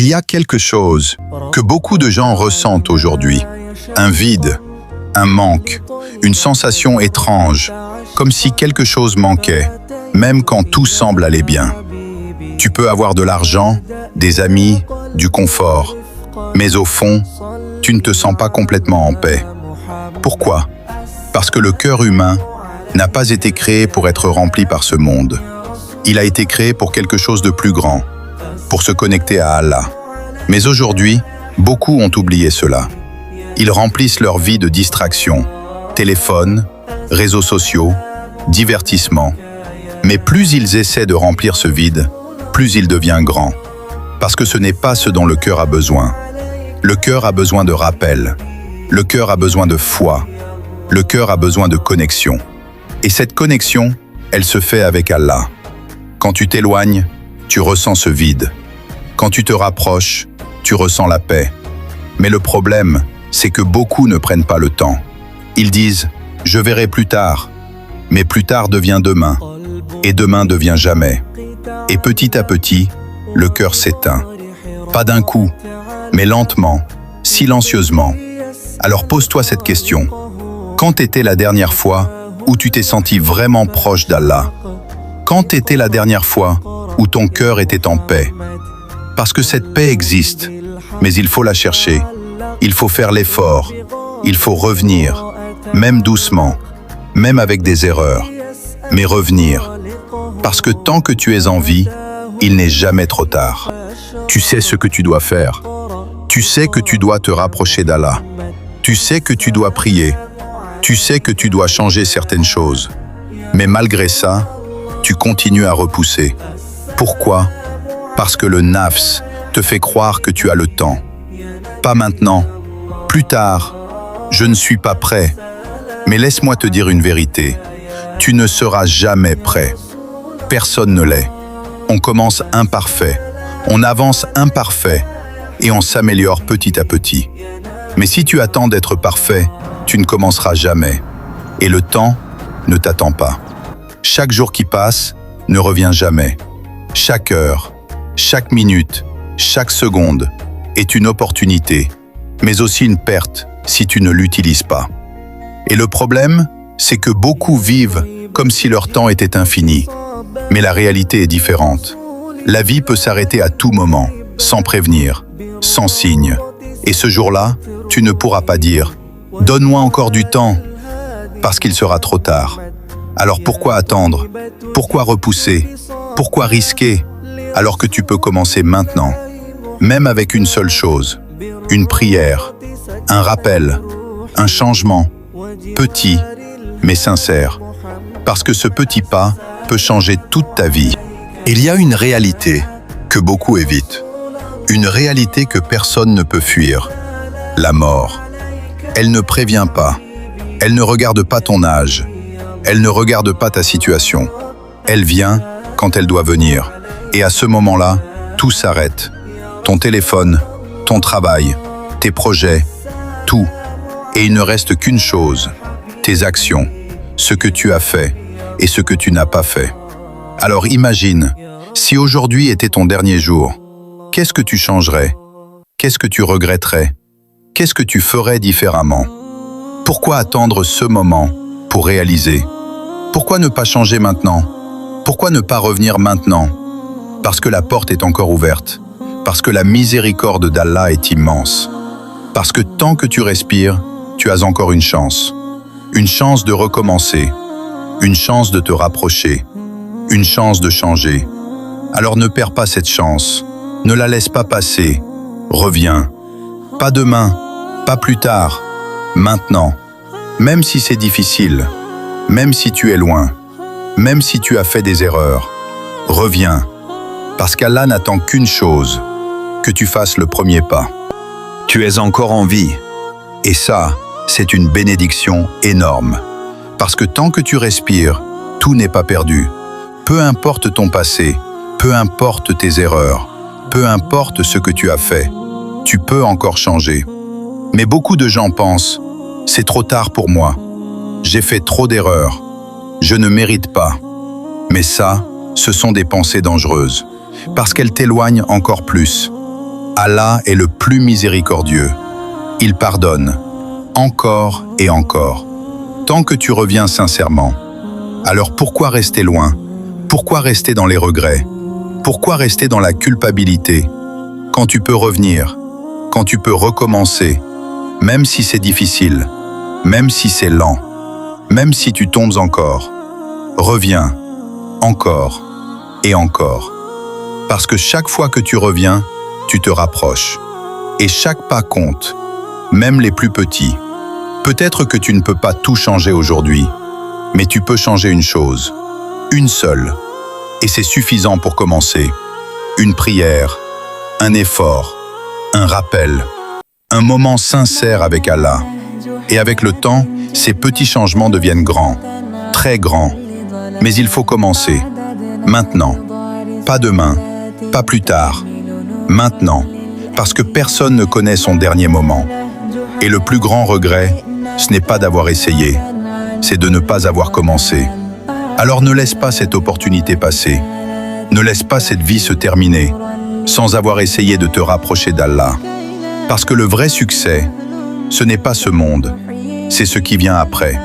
Il y a quelque chose que beaucoup de gens ressentent aujourd'hui. Un vide, un manque, une sensation étrange, comme si quelque chose manquait, même quand tout semble aller bien. Tu peux avoir de l'argent, des amis, du confort, mais au fond, tu ne te sens pas complètement en paix. Pourquoi? Parce que le cœur humain n'a pas été créé pour être rempli par ce monde. Il a été créé pour quelque chose de plus grand, pour se connecter à Allah. Mais aujourd'hui, beaucoup ont oublié cela. Ils remplissent leur vie de distractions, téléphone, réseaux sociaux, divertissements. Mais plus ils essaient de remplir ce vide, plus il devient grand. Parce que ce n'est pas ce dont le cœur a besoin. Le cœur a besoin de rappel. Le cœur a besoin de foi. Le cœur a besoin de connexion. Et cette connexion, elle se fait avec Allah. Quand tu t'éloignes, tu ressens ce vide. Quand tu te rapproches, tu ressens la paix. Mais le problème, c'est que beaucoup ne prennent pas le temps. Ils disent « je verrai plus tard », mais plus tard devient demain, et demain devient jamais. Et petit à petit, le cœur s'éteint. Pas d'un coup, mais lentement, silencieusement. Alors pose-toi cette question. Quand était la dernière fois où tu t'es senti vraiment proche d'Allah? Quand était la dernière fois où ton cœur était en paix? Parce que cette paix existe, mais il faut la chercher. Il faut faire l'effort. Il faut revenir, même doucement, même avec des erreurs. Mais revenir. Parce que tant que tu es en vie, il n'est jamais trop tard. Tu sais ce que tu dois faire. Tu sais que tu dois te rapprocher d'Allah. Tu sais que tu dois prier. Tu sais que tu dois changer certaines choses. Mais malgré ça, tu continues à repousser. Pourquoi? Parce que le nafs te fait croire que tu as le temps. Pas maintenant, plus tard, je ne suis pas prêt. Mais laisse-moi te dire une vérité. Tu ne seras jamais prêt. Personne ne l'est. On commence imparfait, on avance imparfait et on s'améliore petit à petit. Mais si tu attends d'être parfait, tu ne commenceras jamais. Et le temps ne t'attend pas. Chaque jour qui passe ne revient jamais. Chaque heure, chaque minute, chaque seconde est une opportunité, mais aussi une perte si tu ne l'utilises pas. Et le problème, c'est que beaucoup vivent comme si leur temps était infini. Mais la réalité est différente. La vie peut s'arrêter à tout moment, sans prévenir, sans signe. Et ce jour-là, tu ne pourras pas dire « Donne-moi encore du temps », parce qu'il sera trop tard. Alors pourquoi attendre? Pourquoi repousser? Pourquoi risquer? Alors que tu peux commencer maintenant, même avec une seule chose, une prière, un rappel, un changement, petit, mais sincère. Parce que ce petit pas peut changer toute ta vie. Il y a une réalité que beaucoup évitent. Une réalité que personne ne peut fuir. La mort. Elle ne prévient pas. Elle ne regarde pas ton âge. Elle ne regarde pas ta situation. Elle vient quand elle doit venir. Et à ce moment-là, tout s'arrête. Ton téléphone, ton travail, tes projets, tout. Et il ne reste qu'une chose, tes actions, ce que tu as fait et ce que tu n'as pas fait. Alors imagine, si aujourd'hui était ton dernier jour, qu'est-ce que tu changerais? Qu'est-ce que tu regretterais? Qu'est-ce que tu ferais différemment? Pourquoi attendre ce moment pour réaliser? Pourquoi ne pas changer maintenant? Pourquoi ne pas revenir maintenant? Parce que la porte est encore ouverte. Parce que la miséricorde d'Allah est immense. Parce que tant que tu respires, tu as encore une chance. Une chance de recommencer. Une chance de te rapprocher. Une chance de changer. Alors ne perds pas cette chance. Ne la laisse pas passer. Reviens. Pas demain, pas plus tard. Maintenant. Même si c'est difficile. Même si tu es loin. Même si tu as fait des erreurs. Reviens. Parce qu'Allah n'attend qu'une chose. Que tu fasses le premier pas. Tu es encore en vie. Et ça, c'est une bénédiction énorme. Parce que tant que tu respires, tout n'est pas perdu. Peu importe ton passé, peu importe tes erreurs, peu importe ce que tu as fait, tu peux encore changer. Mais beaucoup de gens pensent « c'est trop tard pour moi, j'ai fait trop d'erreurs, je ne mérite pas ». Mais ça, ce sont des pensées dangereuses, parce qu'elles t'éloignent encore plus. Allah est le plus miséricordieux. Il pardonne, encore et encore, tant que tu reviens sincèrement. Alors pourquoi rester loin? Pourquoi rester dans les regrets? Pourquoi rester dans la culpabilité? Quand tu peux revenir, quand tu peux recommencer, même si c'est difficile, même si c'est lent, même si tu tombes encore, reviens, encore et encore. Parce que chaque fois que tu reviens, tu te rapproches. Et chaque pas compte, même les plus petits. Peut-être que tu ne peux pas tout changer aujourd'hui, mais tu peux changer une chose, une seule. Et c'est suffisant pour commencer. Une prière, un effort, un rappel, un moment sincère avec Allah. Et avec le temps, ces petits changements deviennent grands, très grands. Mais il faut commencer, maintenant. Pas demain, pas plus tard, maintenant. Parce que personne ne connaît son dernier moment. Et le plus grand regret, ce n'est pas d'avoir essayé, c'est de ne pas avoir commencé. Alors ne laisse pas cette opportunité passer. Ne laisse pas cette vie se terminer sans avoir essayé de te rapprocher d'Allah. Parce que le vrai succès, ce n'est pas ce monde, c'est ce qui vient après.